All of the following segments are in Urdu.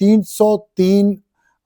303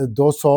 200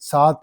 7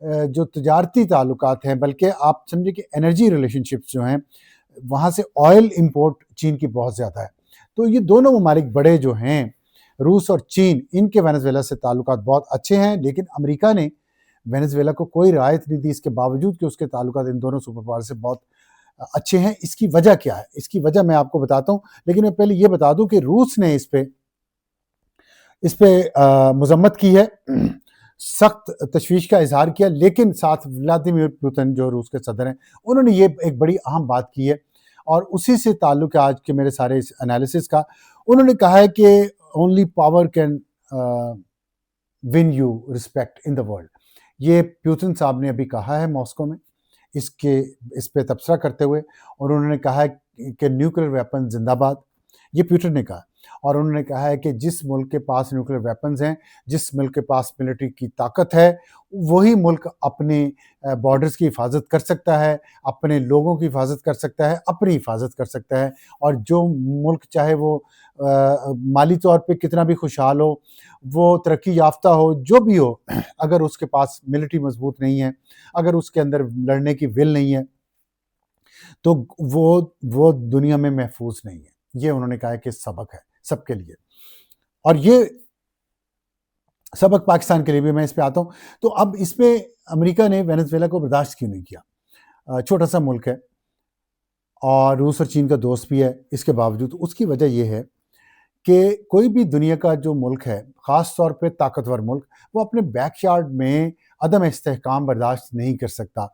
جو تجارتی تعلقات ہیں، بلکہ آپ سمجھیں کہ انرجی ریلیشن شپس جو ہیں، وہاں سے آئل امپورٹ چین کی بہت زیادہ ہے۔ تو یہ دونوں ممالک بڑے جو ہیں، روس اور چین، ان کے وینزویلا سے تعلقات بہت اچھے ہیں، لیکن امریکہ نے وینزویلا کو کوئی رعایت نہیں دی، اس کے باوجود کہ اس کے تعلقات ان دونوں سپر پاور سے بہت اچھے ہیں۔ اس کی وجہ کیا ہے؟ اس کی وجہ میں آپ کو بتاتا ہوں، لیکن میں پہلے یہ بتا دوں کہ روس نے اس پہ مذمت کی ہے، سخت تشویش کا اظہار کیا، لیکن ساتھ ولادیمیر پوتن جو روس کے صدر ہیں، انہوں نے یہ ایک بڑی اہم بات کی ہے، اور اسی سے تعلق ہے آج کے میرے سارے اس انالیسس کا۔ انہوں نے کہا ہے کہ only power can win you respect in the world۔ یہ پیوتن صاحب نے ابھی کہا ہے ماسکو میں اس پہ تبصرہ کرتے ہوئے، اور انہوں نے کہا ہے کہ نیوکلیر ویپن زندہ باد، یہ پیوٹن نے کہا۔ اور انہوں نے کہا ہے کہ جس ملک کے پاس نیوکلیر ویپنز ہیں، جس ملک کے پاس ملٹری کی طاقت ہے، وہی ملک اپنے بارڈرز کی حفاظت کر سکتا ہے، اپنے لوگوں کی حفاظت کر سکتا ہے، اپنی حفاظت کر سکتا ہے، اور جو ملک چاہے وہ مالی طور پہ کتنا بھی خوشحال ہو، وہ ترقی یافتہ ہو، جو بھی ہو، اگر اس کے پاس ملٹری مضبوط نہیں ہے، اگر اس کے اندر لڑنے کی ول نہیں ہے، تو وہ دنیا میں محفوظ نہیں ہے۔ یہ انہوں نے کہا ہے کہ سبق ہے سب کے لیے، اور یہ سبق پاکستان کے لیے بھی۔ میں اس پہ آتا ہوں، تو اب اس پہ امریکہ نے وینزویلا کو برداشت کیوں نہیں کیا؟ چھوٹا سا ملک ہے، اور روس اور چین کا دوست بھی ہے، اس کے باوجود اس کی وجہ یہ ہے کہ کوئی بھی دنیا کا جو ملک ہے، خاص طور پہ طاقتور ملک، وہ اپنے بیک یارڈ میں عدم استحکام برداشت نہیں کر سکتا۔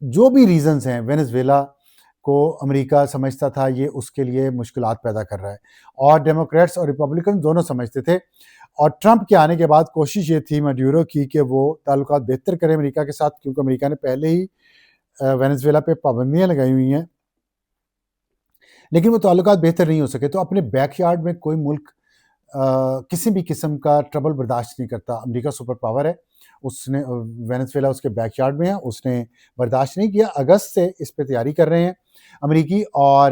جو بھی ریزنز ہیں، وینزویلا کو امریکہ سمجھتا تھا یہ اس کے لیے مشکلات پیدا کر رہا ہے، اور ڈیموکریٹس اور ریپبلکن دونوں سمجھتے تھے، اور ٹرمپ کے آنے کے بعد کوشش یہ تھی میڈیورو کی کہ وہ تعلقات بہتر کرے امریکہ کے ساتھ، کیونکہ امریکہ نے پہلے ہی وینزویلا پہ پابندیاں لگائی ہوئی ہیں، لیکن وہ تعلقات بہتر نہیں ہو سکے۔ تو اپنے بیک یارڈ میں کوئی ملک کسی بھی قسم کا ٹربل برداشت نہیں کرتا۔ امریکہ سپر پاور ہے، اس نے وینزویلا اس کے بیک یارڈ میں ہے، اس نے برداشت نہیں کیا۔ اگست سے اس پہ تیاری کر رہے ہیں امریکی اور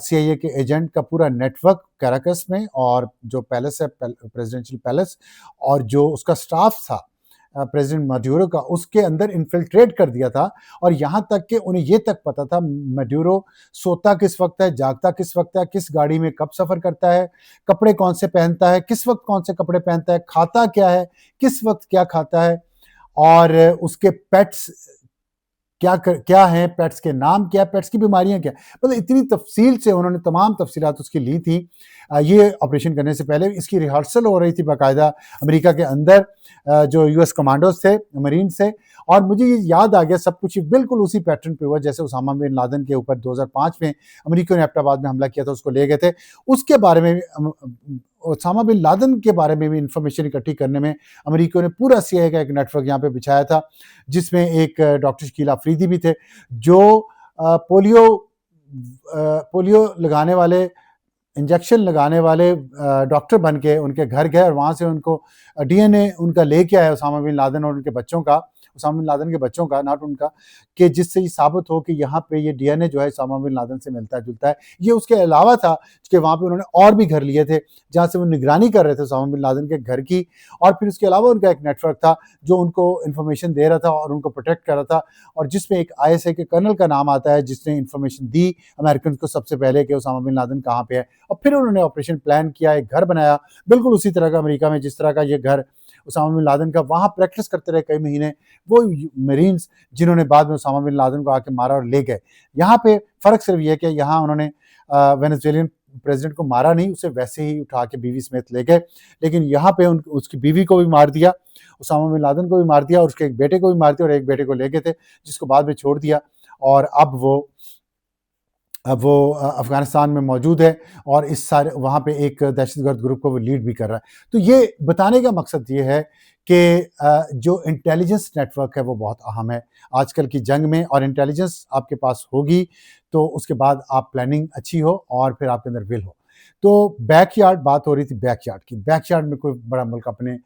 سی آئی اے کے ایجنٹ کا پورا نیٹ ورک کیراکس میں، اور جو پیلس ہے پریزیڈنشل پیلس، اور جو اس کا سٹاف تھا پریزیڈنٹ میڈیورو کا، اس کے اندر انفلٹریٹ کر دیا تھا، اور یہاں تک کہ انہیں یہ تک پتا تھا میڈیورو سوتا کس وقت ہے، جاگتا کس وقت ہے، کس گاڑی میں کب سفر کرتا ہے، کپڑے کون سے پہنتا ہے، کس وقت کون سے کپڑے پہنتا ہے، کھاتا کیا ہے، کس وقت کیا کھاتا ہے، اور اس کے پیٹس کیا ہیں، پیٹس کے نام کیا، پیٹس کی بیماریاں کیا، مطلب اتنی تفصیل سے انہوں نے تمام تفصیلات اس کی لی تھی۔ یہ آپریشن کرنے سے پہلے اس کی ریہرسل ہو رہی تھی باقاعدہ امریکہ کے اندر، جو یو ایس کمانڈوز تھے، مرین سے، اور مجھے یہ یاد آ گیا سب کچھ بالکل اسی پیٹرن پہ ہوا جیسے اسامہ بن لادن کے اوپر 2005 میں امریکہ نے ایبٹ آباد میں حملہ کیا تھا، اس کو لے گئے تھے۔ اس کے بارے میں اسامہ بن لادن کے بارے میں بھی انفارمیشن اکٹھی کرنے میں امریکہ نے پورا سی آئی اے کا ایک نیٹ ورک یہاں پہ بچھایا تھا، جس میں ایک ڈاکٹر شکیل آفریدی بھی تھے، جو پولیو لگانے والے، انجیکشن لگانے والے ڈاکٹر بن کے ان کے گھر گئے، اور وہاں سے ان کو ڈی این اے ان کا لے کے آئے، اسامہ بن لادن اور ان کے بچوں کا، اسامہ بن لادن کے بچوں کا، ناٹ ان کا، کہ جس سے یہ ثابت ہو کہ یہاں پہ یہ ڈی این اے جو ہے اسامہ بن لادن سے ملتا جلتا ہے۔ یہ اس کے علاوہ تھا کہ وہاں پہ انہوں نے اور بھی گھر لیے تھے جہاں سے وہ نگرانی کر رہے تھے اسامہ بن لادن کے گھر کی، اور پھر اس کے علاوہ ان کا ایک نیٹ ورک تھا جو ان کو انفارمیشن دے رہا تھا اور ان کو پروٹیکٹ کر رہا تھا، اور جس میں ایک آئی ایس اے کے کرنل کا نام آتا ہے جس نے انفارمیشن دی امریکن کو سب سے پہلے کہ اسامہ بن لادن کہاں پہ ہے، اور پھر انہوں نے آپریشن پلان کیا، ایک گھر بنایا بالکل اسی طرح کا امریکہ میں جس طرح کا یہ گھر اسامہ بن لادن کا، وہاں پریکٹس کرتے رہے کئی مہینے وہ مرینز جنہوں نے بعد میں اسامہ بن لادن کو آ کے مارا اور لے گئے۔ یہاں پہ فرق صرف یہ ہے کہ یہاں انہوں نے وینزویلین پریزیڈنٹ کو مارا نہیں، اسے ویسے ہی اٹھا کے بیوی سمیت لے گئے، لیکن یہاں پہ اس کی بیوی کو بھی مار دیا، اسامہ بن لادن کو بھی مار دیا، اور اس کے ایک بیٹے کو بھی مار دیا، اور ایک بیٹے کو لے گئے تھے جس کو بعد میں چھوڑ دیا، اور اب وہ افغانستان میں موجود ہے، اور اس سارے وہاں پہ ایک دہشت گرد گروپ کو وہ لیڈ بھی کر رہا ہے۔ تو یہ بتانے کا مقصد یہ ہے کہ جو انٹیلیجنس نیٹ ورک ہے وہ بہت اہم ہے آج کل کی جنگ میں، اور انٹیلیجنس آپ کے پاس ہوگی تو اس کے بعد آپ پلاننگ اچھی ہو اور پھر آپ کے اندر ول ہو۔ تو بیک یارڈ بات ہو رہی تھی، بیک یارڈ کی، بیک یارڈ میں کوئی بڑا ملک اپنے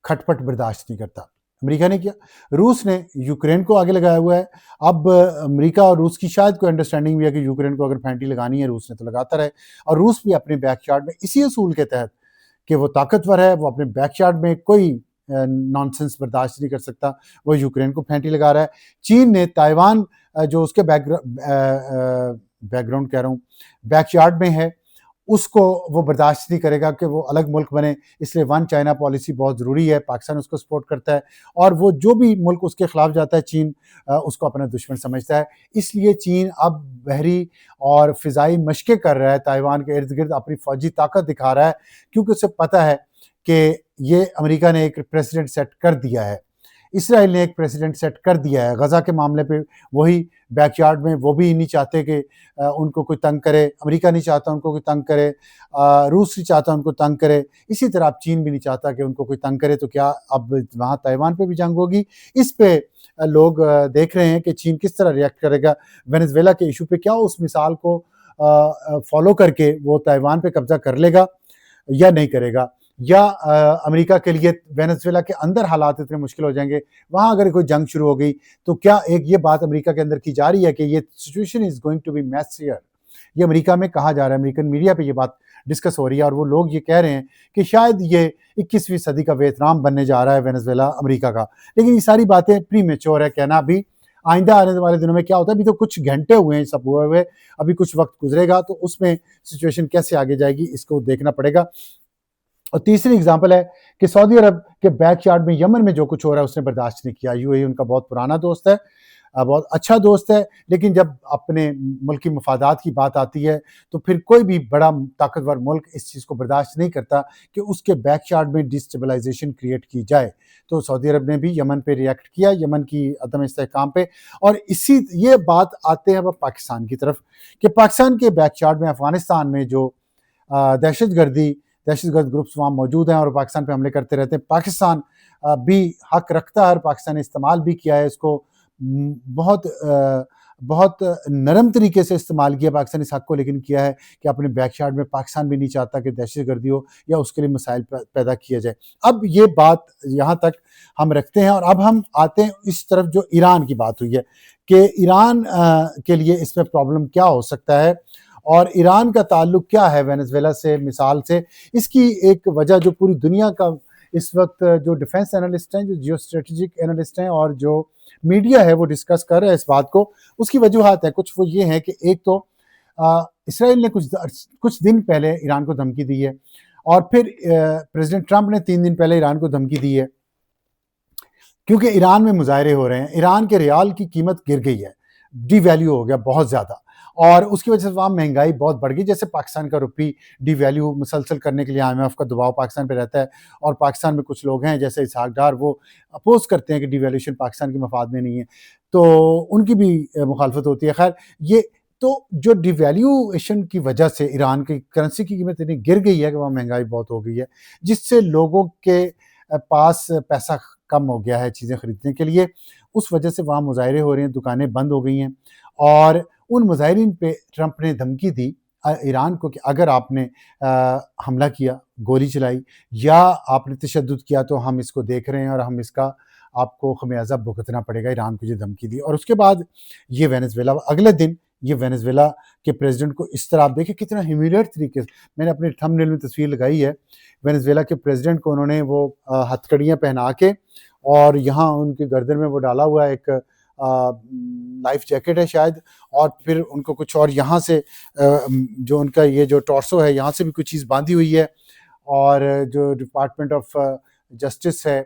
کھٹ پٹ برداشت نہیں کرتا۔ امریکہ نے کیا، روس نے یوکرین کو آگے لگایا ہوا ہے۔ اب امریکہ اور روس کی شاید کوئی انڈرسٹینڈنگ بھی ہے کہ یوکرین کو اگر پھینٹی لگانی ہے روس نے تو لگاتا رہے، اور روس بھی اپنے بیک یارڈ میں اسی اصول کے تحت کہ وہ طاقتور ہے، وہ اپنے بیک یارڈ میں کوئی نانسنس برداشت نہیں کر سکتا، وہ یوکرین کو پھینٹی لگا رہا ہے۔ چین نے تائیوان جو اس کے بیک گراؤنڈ کہہ رہا ہوں، بیک یارڈ میں ہے، اس کو وہ برداشت نہیں کرے گا کہ وہ الگ ملک بنے، اس لیے ون چائنا پالیسی بہت ضروری ہے۔ پاکستان اس کو سپورٹ کرتا ہے، اور وہ جو بھی ملک اس کے خلاف جاتا ہے چین اس کو اپنا دشمن سمجھتا ہے۔ اس لیے چین اب بحری اور فضائی مشقیں کر رہا ہے، تائیوان کے ارد گرد اپنی فوجی طاقت دکھا رہا ہے، کیونکہ اسے پتہ ہے کہ یہ امریکہ نے ایک پریسیڈنٹ سیٹ کر دیا ہے، اسرائیل نے ایک پریسیڈنٹ سیٹ کر دیا ہے غزہ کے معاملے پہ، وہی بیک یارڈ میں وہ بھی نہیں چاہتے کہ ان کو کوئی تنگ کرے، امریکہ نہیں چاہتا ان کو کوئی تنگ کرے، روس نہیں چاہتا ان کو تنگ کرے، اسی طرح اب چین بھی نہیں چاہتا کہ ان کو کوئی تنگ کرے۔ تو کیا اب وہاں تائیوان پہ بھی جنگ ہوگی؟ اس پہ لوگ دیکھ رہے ہیں کہ چین کس طرح ریئیکٹ کرے گا وینزویلا کے ایشو پہ، کیا اس مثال کو فالو کر کے وہ تائیوان پہ قبضہ کر لے گا یا نہیں کرے گا، یا امریکہ کے لیے وینزویلا کے اندر حالات اتنے مشکل ہو جائیں گے، وہاں اگر کوئی جنگ شروع ہو گئی تو کیا ایک یہ بات امریکہ کے اندر کی جا رہی ہے کہ یہ situation is going to be messier, یہ امریکہ میں کہا جا رہا ہے، امریکن میڈیا پہ یہ بات ڈسکس ہو رہی ہے، اور وہ لوگ یہ کہہ رہے ہیں کہ شاید یہ 21ویں صدی کا ویتنام بننے جا رہا ہے وینزویلا امریکہ کا۔ لیکن یہ ساری باتیں پری میچور ہے کہنا، ابھی آئندہ آنے والے دنوں میں کیا ہوتا ہے، ابھی تو کچھ گھنٹے ہوئے ہیں سب ہوئے، ابھی کچھ وقت گزرے گا تو اس میں سچویشن کیسے آگے جائے گی اس کو دیکھنا پڑے گا۔ اور تیسری اگزامپل ہے کہ سعودی عرب کے بیک یارڈ میں یمن میں جو کچھ ہو رہا ہے اس نے برداشت نہیں کیا۔ یو اے ای ان کا بہت پرانا دوست ہے، بہت اچھا دوست ہے، لیکن جب اپنے ملکی مفادات کی بات آتی ہے تو پھر کوئی بھی بڑا طاقتور ملک اس چیز کو برداشت نہیں کرتا کہ اس کے بیک یارڈ میں ڈسٹیبلائزیشن کریٹ کی جائے۔ تو سعودی عرب نے بھی یمن پہ ریئیکٹ کیا، یمن کی عدم استحکام پہ، اور یہ بات آتے ہیں اب پاکستان کی طرف کہ پاکستان کے بیک یارڈ میں افغانستان میں جو دہشت گرد گروپس وہاں موجود ہیں اور پاکستان پہ حملے کرتے رہتے ہیں، پاکستان بھی حق رکھتا ہے، اور پاکستان نے استعمال بھی کیا ہے اس کو، بہت نرم طریقے سے استعمال کیا پاکستان اس حق کو، لیکن کیا ہے کہ اپنے بیک یارڈ میں پاکستان بھی نہیں چاہتا کہ دہشت گردی ہو یا اس کے لیے مسائل پیدا کیا جائے۔ اب یہ بات یہاں تک ہم رکھتے ہیں، اور اب ہم آتے ہیں اس طرف جو ایران کی بات ہوئی ہے کہ ایران کے لیے اس میں پرابلم کیا ہو سکتا ہے، اور ایران کا تعلق کیا ہے وینزویلا سے مثال سے۔ اس کی ایک وجہ جو پوری دنیا کا اس وقت جو ڈیفنس انالسٹ ہیں، جو جیو اسٹریٹجک انالسٹ ہیں، اور جو میڈیا ہے وہ ڈسکس کر رہے ہیں اس بات کو، اس کی وجوہات ہیں کچھ، وہ یہ ہیں کہ ایک تو اسرائیل نے کچھ دن پہلے ایران کو دھمکی دی ہے، اور پھر پریزیڈنٹ ٹرمپ نے 3 دن پہلے ایران کو دھمکی دی ہے، کیونکہ ایران میں مظاہرے ہو رہے ہیں، ایران کے ریال کی قیمت گر گئی ہے، ڈی ویلیو ہو گیا بہت زیادہ، اور اس کی وجہ سے وہاں مہنگائی بہت بڑھ گئی۔ جیسے پاکستان کا روپی ڈی ویلیو مسلسل کرنے کے لیے IMF کا دباؤ پاکستان پہ رہتا ہے، اور پاکستان میں کچھ لوگ ہیں جیسے اسحاق ڈار، وہ اپوز کرتے ہیں کہ ڈی ویلیوشن پاکستان کے مفاد میں نہیں ہے، تو ان کی بھی مخالفت ہوتی ہے۔ خیر، یہ تو جو ڈی ویلیویشن کی وجہ سے ایران کی کرنسی کی قیمت اتنی گر گئی ہے کہ وہاں مہنگائی بہت ہو گئی ہے، جس سے لوگوں کے پاس پیسہ کم ہو گیا ہے چیزیں خریدنے کے لیے، اس وجہ سے وہاں مظاہرے ہو رہے ہیں، دکانیں بند ہو گئی ہیں، اور ان مظاہرین پہ ٹرمپ نے دھمکی دی ایران کو کہ اگر آپ نے حملہ کیا، گولی چلائی، یا آپ نے تشدد کیا تو ہم اس کو دیکھ رہے ہیں اور ہم اس کا آپ کو خمیازہ بھگتنا پڑے گا۔ ایران کو یہ دھمکی دی، اور اس کے بعد یہ وینزویلا اگلے دن یہ وینزویلا کے پریزیڈنٹ کو اس طرح آپ دیکھیں کتنا ہیومیلیٹ طریقے سے، میں نے اپنے تھمب نیل میں تصویر لگائی ہے، وینزویلا کے پریزیڈنٹ کو انہوں نے وہ ہتھکڑیاں پہنا کے، اور یہاں ان کی گردن میں وہ ڈالا ہوا ہے ایک لائف جیکٹ ہے شاید، اور پھر ان کو کچھ اور یہاں سے جو ان کا یہ جو ٹورسو ہے یہاں سے بھی کچھ چیز باندھی ہوئی ہے، اور جو ڈپارٹمنٹ آف جسٹس ہے،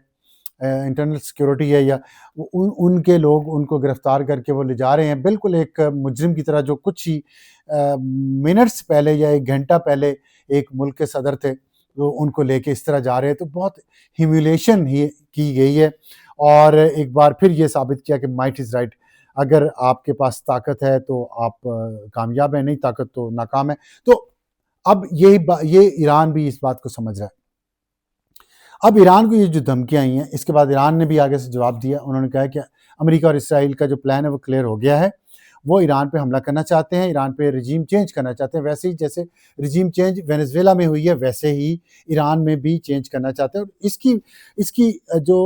انٹرنل سیکیورٹی ہے، یا ان کے لوگ ان کو گرفتار کر کے وہ لے جا رہے ہیں بالکل ایک مجرم کی طرح، جو کچھ ہی منٹس پہلے یا 1 گھنٹہ پہلے ایک ملک کے صدر تھے، تو ان کو لے کے اس طرح جا رہے ہیں۔ تو بہت ہیومیلیشن ہی کی گئی ہے، اور ایک بار پھر یہ ثابت کیا کہ مائٹ از رائٹ، اگر آپ کے پاس طاقت ہے تو آپ کامیاب ہیں، نہیں طاقت تو ناکام ہے۔ تو اب یہ ایران بھی اس بات کو سمجھ رہا ہے۔ اب ایران کو یہ جو دھمکیاں آئی ہیں، اس کے بعد ایران نے بھی آگے سے جواب دیا، انہوں نے کہا کہ امریکہ اور اسرائیل کا جو پلان ہے وہ کلیئر ہو گیا ہے، وہ ایران پہ حملہ کرنا چاہتے ہیں، ایران پہ رجیم چینج کرنا چاہتے ہیں، ویسے ہی جیسے رجیم چینج وینزویلا میں ہوئی ہے ویسے ہی ایران میں بھی چینج کرنا چاہتے ہیں۔ اور اس کی جو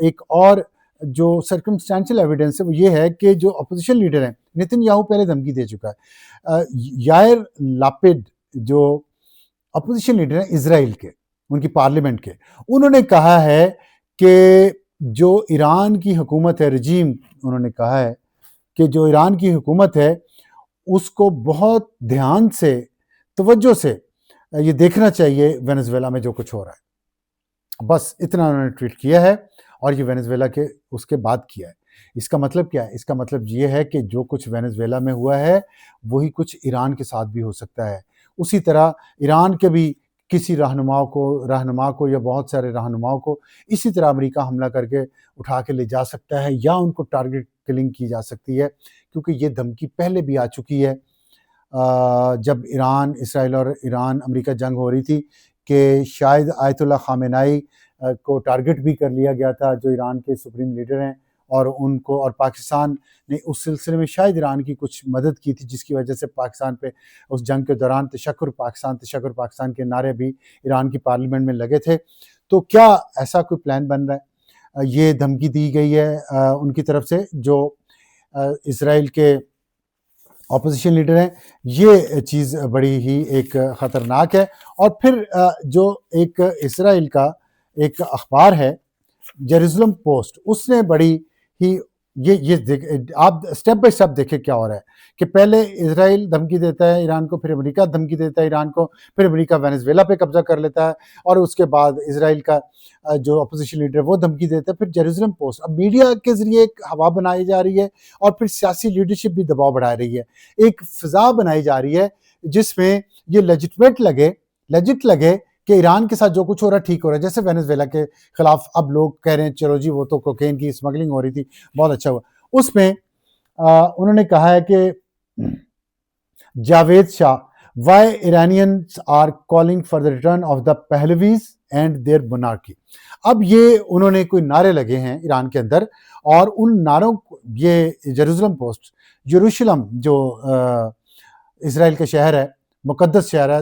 ایک اور جو سرکمسٹینشل ایویڈنس ہے وہ یہ ہے کہ جو اپوزیشن لیڈر ہیں، نیتن یاہو پہلے دھمکی دے چکا ہے، یائر لاپڈ جو اپوزیشن لیڈر ہیں اسرائیل کے، ان کی پارلیمنٹ کے، انہوں نے کہا ہے کہ جو ایران کی حکومت ہے، رجیم انہوں نے کہا ہے کہ جو ایران کی حکومت ہے اس کو بہت دھیان سے، توجہ سے یہ دیکھنا چاہیے وینزویلا میں جو کچھ ہو رہا ہے. بس اتنا انہوں نے ٹویٹ کیا ہے، اور یہ وینزویلا کے اس کے بعد کیا ہے. اس کا مطلب کیا ہے؟ اس کا مطلب یہ ہے کہ جو کچھ وینزویلا میں ہوا ہے وہی کچھ ایران کے ساتھ بھی ہو سکتا ہے. اسی طرح ایران کے بھی کسی رہنما کو یا بہت سارے رہنماؤں کو اسی طرح امریکہ حملہ کر کے اٹھا کے لے جا سکتا ہے، یا ان کو ٹارگٹ کلنگ کی جا سکتی ہے، کیونکہ یہ دھمکی پہلے بھی آ چکی ہے جب اسرائیل اور امریکہ جنگ ہو رہی تھی، کہ شاید آیت اللہ خامنائی کو ٹارگٹ بھی کر لیا گیا تھا، جو ایران کے سپریم لیڈر ہیں، اور ان کو، اور پاکستان نے اس سلسلے میں شاید ایران کی کچھ مدد کی تھی، جس کی وجہ سے پاکستان پہ اس جنگ کے دوران تشکر پاکستان کے نعرے بھی ایران کی پارلیمنٹ میں لگے تھے. تو کیا ایسا کوئی پلان بن رہا ہے؟ یہ دھمکی دی گئی ہے ان کی طرف سے جو اسرائیل کے اپوزیشن لیڈر ہیں. یہ چیز بڑی ہی ایک خطرناک ہے. اور پھر جو ایک اسرائیل کا ایک اخبار ہے جیروسلم پوسٹ، اس نے بڑی ہی یہ آپ سٹیپ بائی سٹیپ دیکھیں کیا ہو رہا ہے، کہ پہلے اسرائیل دھمکی دیتا ہے ایران کو، پھر امریکہ دھمکی دیتا ہے ایران کو، پھر امریکہ وینزویلا پہ قبضہ کر لیتا ہے، اور اس کے بعد اسرائیل کا جو اپوزیشن لیڈر ہے وہ دھمکی دیتا ہے. پھر جیروسلم پوسٹ اب میڈیا کے ذریعے ایک ہوا بنائی جا رہی ہے، اور پھر سیاسی لیڈرشپ بھی دباؤ بڑھا رہی ہے. ایک فضا بنائی جا رہی ہے جس میں یہ لیجٹ لگے کہ ایران کے ساتھ جو کچھ ہو رہا ہے ٹھیک ہو رہا ہے. جیسے وینزویلا کے خلاف اب لوگ کہہ رہے ہیں چلو جی وہ تو کوکین کی اسمگلنگ ہو رہی تھی، بہت اچھا ہوا. اس میں انہوں نے کہا ہے کہ جاوید شاہ why Iranians are calling for the return of the Pahlavis and their monarchy. اب یہ انہوں نے کوئی نعرے لگے ہیں ایران کے اندر، اور ان نعروں یہ جیروسلم پوسٹ، یروشلم جو اسرائیل کا شہر ہے، مقدس شہر ہے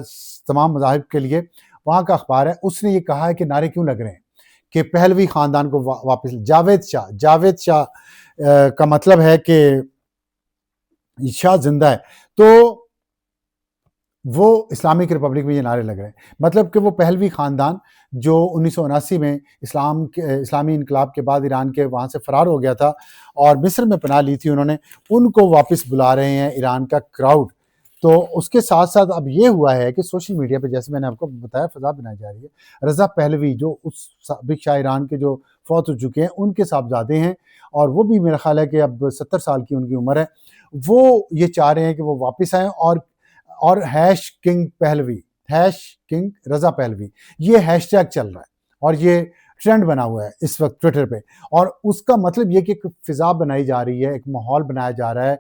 تمام مذاہب کے لیے، وہاں کا اخبار ہے، اس نے یہ کہا ہے کہ نعرے کیوں لگ رہے ہیں کہ پہلوی خاندان کو واپس. جاوید شاہ کا مطلب ہے کہ شاہ زندہ ہے، تو وہ اسلامک ریپبلک میں یہ نعرے لگ رہے ہیں. مطلب کہ وہ پہلوی خاندان جو 1979 میں اسلامی انقلاب کے بعد ایران کے وہاں سے فرار ہو گیا تھا اور مصر میں پناہ لی تھی انہوں نے، ان کو واپس بلا رہے ہیں ایران کا کراؤڈ. تو اس کے ساتھ ساتھ اب یہ ہوا ہے کہ سوشل میڈیا پہ، جیسے میں نے آپ کو بتایا، فضا بنائی جا رہی ہے. رضا پہلوی جو اس سابق شاہ ایران کے جو فوت ہو چکے ہیں، ان کے صاحبزادے ہیں، اور وہ بھی میرا خیال ہے کہ اب 70 سال کی ان کی عمر ہے. وہ یہ چاہ رہے ہیں کہ وہ واپس آئیں، اور ہیش کنگ رضا پہلوی، یہ ہیش ٹیگ چل رہا ہے اور یہ ٹرینڈ بنا ہوا ہے اس وقت ٹویٹر پہ. اور اس کا مطلب یہ کہ ایک فضا بنائی جا رہی ہے، ایک ماحول بنایا جا رہا ہے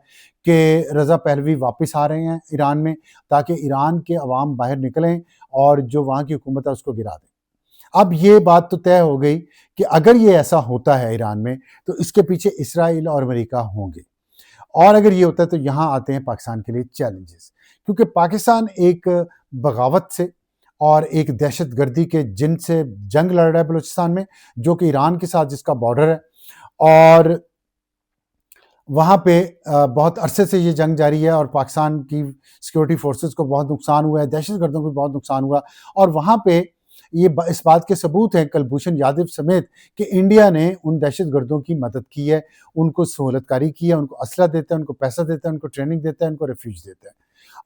کہ رضا پہلوی واپس آ رہے ہیں ایران میں، تاکہ ایران کے عوام باہر نکلیں اور جو وہاں کی حکومت ہے اس کو گرا دیں. اب یہ بات تو طے ہو گئی کہ اگر یہ ایسا ہوتا ہے ایران میں، تو اس کے پیچھے اسرائیل اور امریکہ ہوں گے. اور اگر یہ ہوتا ہے تو یہاں آتے ہیں پاکستان کے لیے چیلنجز، کیونکہ پاکستان ایک بغاوت سے اور ایک دہشت گردی کے جن سے جنگ لڑ رہا ہے بلوچستان میں، جو کہ ایران کے ساتھ جس کا بارڈر ہے، اور وہاں پہ بہت عرصے سے یہ جنگ جاری ہے، اور پاکستان کی سیکورٹی فورسز کو بہت نقصان ہوا ہے، دہشت گردوں کو بہت نقصان ہوا، اور وہاں پہ یہ اس بات کے ثبوت ہیں کلبھوشن یادو سمیت کہ انڈیا نے ان دہشت گردوں کی مدد کی ہے، ان کو سہولت کاری کی ہے، ان کو اسلحہ دیتا ہے، ان کو پیسہ دیتا ہے، ان کو ٹریننگ دیتا ہے، ان کو ریفیوج دیتا ہے.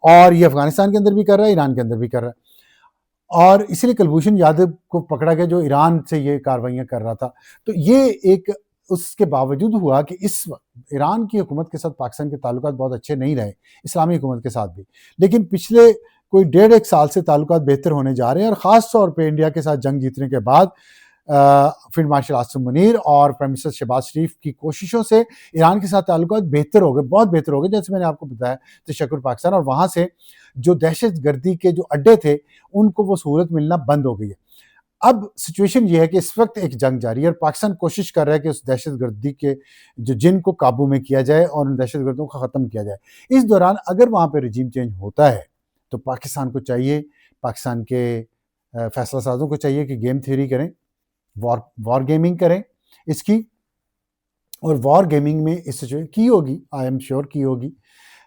اور یہ افغانستان کے اندر بھی کر رہا ہے، ایران کے اندر بھی کر رہا ہے. اور اسی لیے کلبھوشن یادو کو پکڑا گیا جو ایران سے یہ کاروائیاں کر رہا تھا. تو یہ ایک اس کے باوجود ہوا کہ اس وقت ایران کی حکومت کے ساتھ پاکستان کے تعلقات بہت اچھے نہیں رہے، اسلامی حکومت کے ساتھ بھی، لیکن پچھلے کوئی 1.5 سال سے تعلقات بہتر ہونے جا رہے ہیں. اور خاص طور پہ انڈیا کے ساتھ جنگ جیتنے کے بعد فیلڈ مارشل عاصم منیر اور پرائم منسٹر شہباز شریف کی کوششوں سے ایران کے ساتھ تعلقات بہتر ہو گئے، بہت بہتر ہو گئے. جیسے میں نے آپ کو بتایا تشکر پاکستان، اور وہاں سے جو دہشت گردی کے جو اڈے تھے ان کو وہ سہولت ملنا بند ہو گئی ہے. اب سچویشن یہ ہے کہ اس وقت ایک جنگ جاری ہے، اور پاکستان کوشش کر رہا ہے کہ اس دہشت گردی کے جو جن کو قابو میں کیا جائے اور ان دہشت گردوں کو ختم کیا جائے. اس دوران اگر وہاں پہ رجیم چینج ہوتا ہے تو پاکستان کو چاہیے، پاکستان کے فیصلہ سازوں کو چاہیے کہ گیم تھیوری کریں، وار گیمنگ کریں اس کی. اور وار گیمنگ میں اس سچویشن کی ہوگی، آئی ایم شیور کی ہوگی،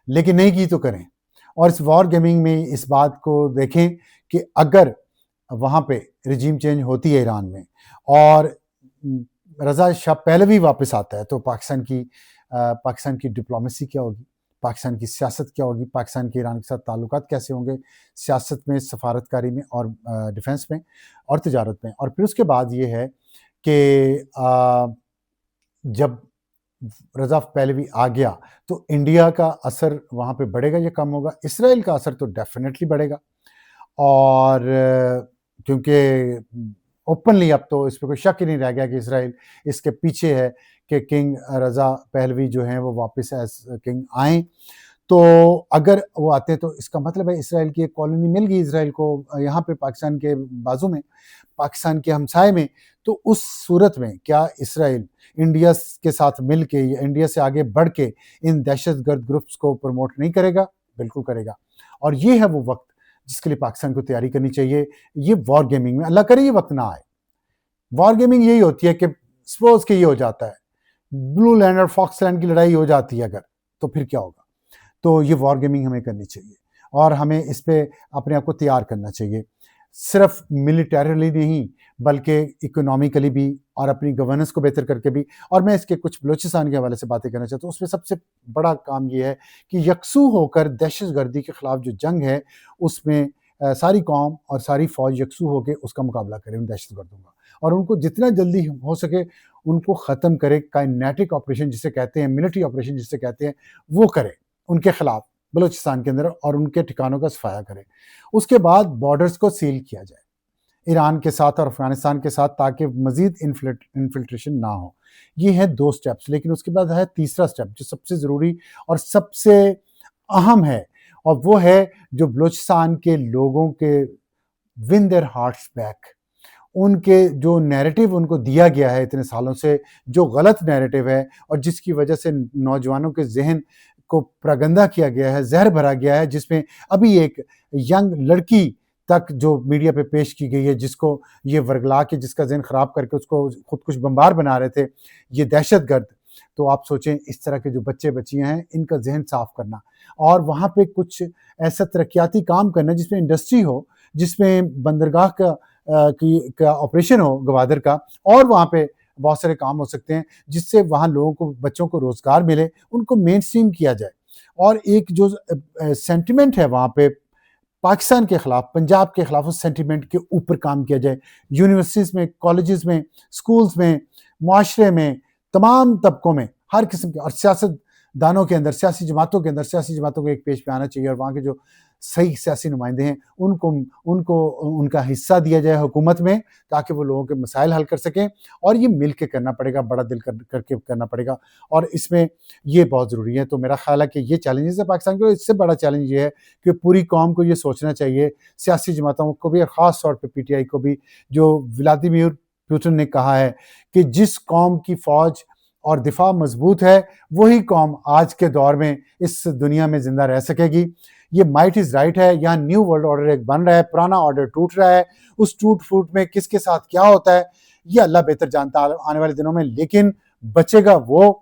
لیکن نہیں کی تو کریں. اور اس وار گیمنگ میں اس بات کو دیکھیں کہ اگر وہاں پہ رجیم چینج ہوتی ہے ایران میں، اور رضا شاہ پہلوی واپس آتا ہے تو پاکستان کی ڈپلومیسی کیا ہوگی، پاکستان کی سیاست کیا ہوگی، پاکستان کے ایران کے ساتھ تعلقات کیسے ہوں گے، سیاست میں، سفارتکاری میں اور ڈیفنس میں اور تجارت میں. اور پھر اس کے بعد یہ ہے کہ جب رضا پہلوی آ گیا تو انڈیا کا اثر وہاں پہ بڑھے گا یا کم ہوگا؟ اسرائیل کا اثر تو ڈیفینیٹلی بڑھے گا، اور کیونکہ اوپنلی اب تو اس پہ کوئی شک ہی نہیں رہ گیا کہ اسرائیل اس کے پیچھے ہے کہ کنگ رضا پہلوی جو ہیں وہ واپس ایز کنگ آئیں. تو اگر وہ آتے ہیں تو اس کا مطلب ہے اسرائیل کی ایک کالونی مل گئی اسرائیل کو یہاں پہ پاکستان کے بازو میں، پاکستان کے ہمسائے میں. تو اس صورت میں کیا اسرائیل انڈیا کے ساتھ مل کے یا انڈیا سے آگے بڑھ کے ان دہشت گرد گروپس کو پروموٹ نہیں کرے گا؟ بالکل کرے گا. اور یہ ہے وہ وقت جس کے لیے پاکستان کو تیاری کرنی چاہیے. یہ وار گیمنگ میں اللہ کرے یہ وقت نہ آئے. وار گیمنگ یہی ہوتی ہے کہ سپوز کہ یہ ہو جاتا ہے، بلو لینڈ اور فاکس لینڈ کی لڑائی ہو جاتی ہے اگر، تو پھر کیا ہوگا؟ تو یہ وار گیمنگ ہمیں کرنی چاہیے اور ہمیں اس پہ اپنے آپ کو تیار کرنا چاہیے، صرف ملیٹریلی نہیں بلکہ اکنامیکلی بھی اور اپنی گورننس کو بہتر کر کے بھی. اور میں اس کے کچھ بلوچستان کے حوالے سے باتیں کرنا چاہتا ہوں. اس میں سب سے بڑا کام یہ ہے کہ یکسو ہو کر دہشت گردی کے خلاف جو جنگ ہے اس میں ساری قوم اور ساری فوج یکسو ہو کے اس کا مقابلہ کرے ان دہشت گردوں کا، اور ان کو جتنا جلدی ہو سکے ان کو ختم کرے. کائنیٹک آپریشن جسے کہتے ہیں، ملٹری آپریشن جسے کہتے ہیں، وہ کرے ان کے خلاف بلوچستان کے اندر اور ان کے ٹھکانوں کا صفایا کرے. اس کے بعد بارڈرز کو سیل کیا جائے ایران کے ساتھ اور افغانستان کے ساتھ تاکہ مزید انفلٹریشن نہ ہو. یہ ہے 2 سٹیپس. لیکن اس کے بعد ہے تیسرا سٹیپ جو سب سے ضروری اور سب سے اہم ہے، اور وہ ہے جو بلوچستان کے لوگوں کے ون دیئر ہارٹس بیک، ان کے جو نیریٹو ان کو دیا گیا ہے اتنے سالوں سے، جو غلط نیریٹو ہے اور جس کی وجہ سے نوجوانوں کے ذہن کو پراگندہ کیا گیا ہے، زہر بھرا گیا ہے، جس میں ابھی ایک ینگ لڑکی تک جو میڈیا پہ پیش کی گئی ہے جس کو یہ ورگلا کے جس کا ذہن خراب کر کے اس کو خودکش بمبار بنا رہے تھے یہ دہشت گرد. تو آپ سوچیں اس طرح کے جو بچے بچیاں ہیں ان کا ذہن صاف کرنا اور وہاں پہ کچھ ایسا ترقیاتی کام کرنا جس میں انڈسٹری ہو، جس میں بندرگاہ کا آپریشن ہو گوادر کا، اور وہاں پہ بہت سارے کام ہو سکتے ہیں جس سے وہاں لوگوں کو، بچوں کو روزگار ملے، ان کو مین سٹریم کیا جائے. اور ایک جو سینٹیمنٹ ہے وہاں پہ پاکستان کے خلاف، پنجاب کے خلاف، اس سینٹیمنٹ کے اوپر کام کیا جائے. یونیورسٹیز میں، کالجز میں، سکولز میں، معاشرے میں، تمام طبقوں میں، ہر قسم کے، اور سیاست دانوں کے اندر، سیاسی جماعتوں کے اندر، سیاسی جماعتوں کو ایک پیش پہ آنا چاہیے اور وہاں کے جو صحیح سیاسی نمائندے ہیں ان کو ان کا حصہ دیا جائے حکومت میں تاکہ وہ لوگوں کے مسائل حل کر سکیں. اور یہ مل کے کرنا پڑے گا، بڑا دل کر کے کرنا پڑے گا، اور اس میں یہ بہت ضروری ہے. تو میرا خیال ہے کہ یہ چیلنجز ہے پاکستان کے، اس سے بڑا چیلنج یہ ہے کہ پوری قوم کو یہ سوچنا چاہیے، سیاسی جماعتوں کو بھی، خاص طور پہ پی ٹی آئی کو بھی، جو ولادیمیر پوٹن نے کہا ہے کہ جس قوم کی فوج اور دفاع مضبوط ہے وہی قوم آج کے دور میں اس دنیا میں زندہ رہ سکے گی. یہ مائٹ از رائٹ ہے. یہاں نیو ورلڈ آرڈر ایک بن رہا ہے، پرانا آرڈر ٹوٹ رہا ہے. اس ٹوٹ پھوٹ میں کس کے ساتھ کیا ہوتا ہے یہ اللہ بہتر جانتا ہے آنے والے دنوں میں. لیکن بچے گا وہ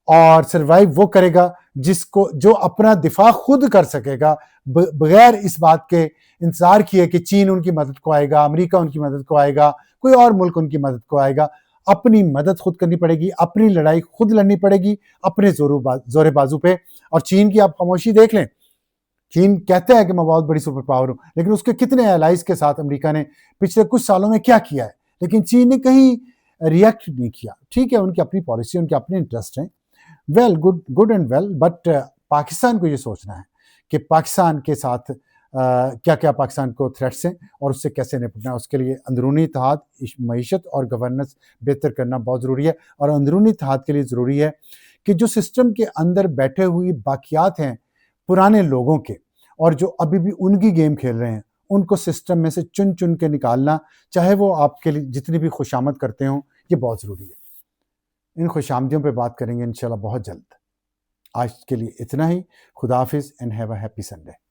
اور سروائیو وہ کرے گا جو اپنا دفاع خود کر سکے گا، بغیر اس بات کے انتظار کیے کہ چین ان کی مدد کو آئے گا، امریکہ ان کی مدد کو آئے گا، کوئی اور ملک ان کی مدد کو آئے گا. اپنی مدد خود کرنی پڑے گی، اپنی لڑائی خود لڑنی پڑے گی اپنے زور بازو پہ. اور چین کی آپ خاموشی دیکھ لیں. چین کہتا ہے کہ میں بہت بڑی سپر پاور ہوں، لیکن اس کے کتنے الائز کے ساتھ امریکہ نے پچھلے کچھ سالوں میں کیا کیا ہے، لیکن چین نے کہیں ریئیکٹ نہیں کیا. ٹھیک ہے، ان کی اپنی پالیسی، ان کے اپنے انٹرسٹ ہیں، good and well, but Pakistan کو یہ سوچنا ہے کہ پاکستان کے ساتھ کیا کیا پاکستان کو تھریٹس ہیں اور اس سے کیسے نپٹنا ہے. اس کے لیے اندرونی اتحاد، معیشت اور گورننس بہتر کرنا بہت ضروری ہے. اور اندرونی اتحاد کے لیے ضروری ہے کہ جو سسٹم کے اندر بیٹھے ہوئی باقیات ہیں پرانے لوگوں کے، اور جو ابھی بھی ان کی گیم کھیل رہے ہیں، ان کو سسٹم میں سے چن چن کے نکالنا، چاہے وہ آپ کے لیے جتنی بھی خوشامد کرتے ہوں، یہ بہت ضروری ہے. ان خوشامدیوں پہ بات کریں گے انشاءاللہ بہت جلد. آج کے لیے اتنا ہی. خدا حافظ and have a happy Sunday.